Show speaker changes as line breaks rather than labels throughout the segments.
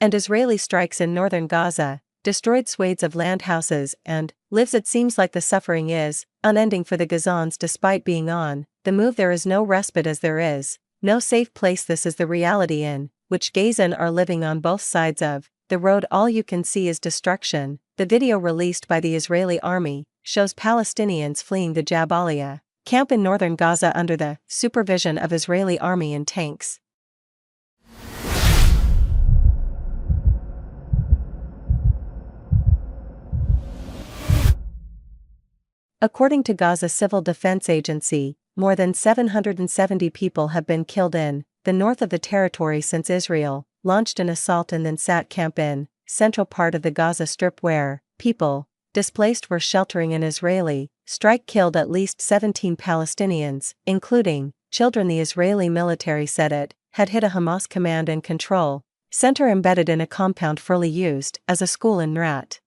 And Israeli strikes in northern Gaza, destroyed swathes of land houses and lives. It seems like the suffering is unending for the Gazans despite being on the move. There is no respite as there is no safe place. This is the reality in which Gazans are living on both sides of the road. All you can see is destruction. The video released by the Israeli army shows Palestinians fleeing the Jabalia camp in northern Gaza under the supervision of Israeli army and tanks. According to Gaza Civil Defense Agency, more than 770 people have been killed in the north of the territory since Israel launched an assault and then sat camp in central part of the Gaza Strip where people displaced were sheltering. An Israeli strike killed at least 17 Palestinians, including children. The Israeli military said it had hit a Hamas command and control center embedded in a compound formerly used as a school in Rat.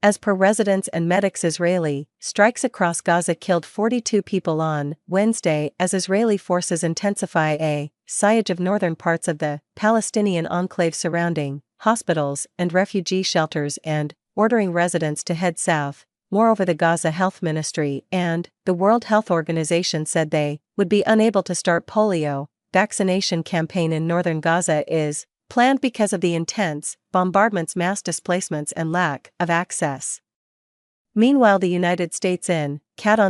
As per residents and medics, Israeli strikes across Gaza killed 42 people on Wednesday as Israeli forces intensify a siege of northern parts of the Palestinian enclave surrounding hospitals and refugee shelters and ordering residents to head south. Moreover, the Gaza Health Ministry and the World Health Organization said they would be unable to start polio vaccination campaign in northern Gaza is planned because of the intense bombardments, mass displacements and lack of access. Meanwhile, the United States on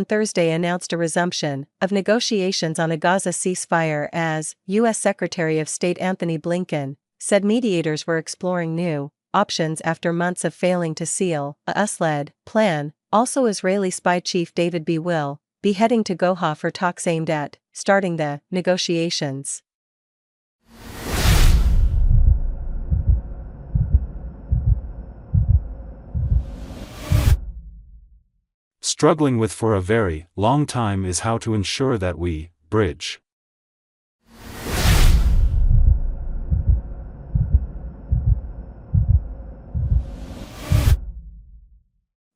Thursday announced a resumption of negotiations on a Gaza ceasefire as U.S. Secretary of State Anthony Blinken said mediators were exploring new options after months of failing to seal a US-led plan. Also, Israeli spy chief David will be heading to Doha for talks aimed at starting the negotiations.
Struggling with for a very long time is how to ensure that we bridge.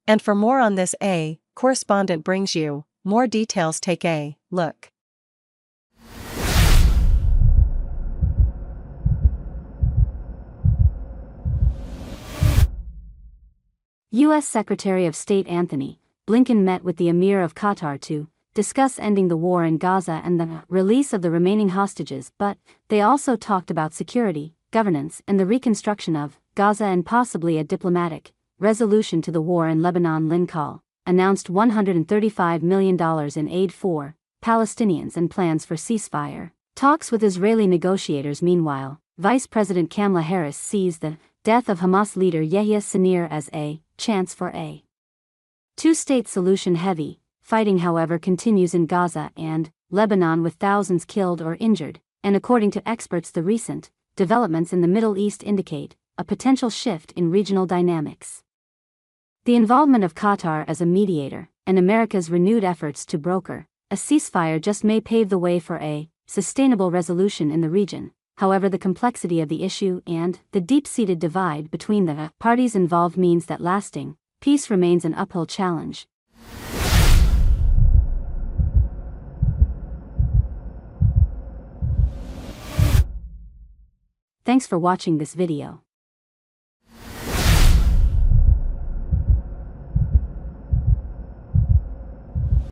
And for more on this, a correspondent brings you more details. Take a look.
U.S. Secretary of State Anthony Blinken met with the Emir of Qatar to discuss ending the war in Gaza and the release of the remaining hostages, but they also talked about security, governance, and the reconstruction of Gaza and possibly a diplomatic resolution to the war in Lebanon. Linkal announced $135 million in aid for Palestinians and plans for ceasefire talks with Israeli negotiators. Meanwhile, Vice President Kamala Harris sees the death of Hamas leader Yahya Sinwar as a chance for a two-state solution. Heavy fighting, however, continues in Gaza and Lebanon with thousands killed or injured, and according to experts, the recent developments in the Middle East indicate a potential shift in regional dynamics. The involvement of Qatar as a mediator and America's renewed efforts to broker a ceasefire just may pave the way for a sustainable resolution in the region. However, the complexity of the issue and the deep-seated divide between the parties involved means that lasting peace remains an uphill challenge. Thanks for watching this video.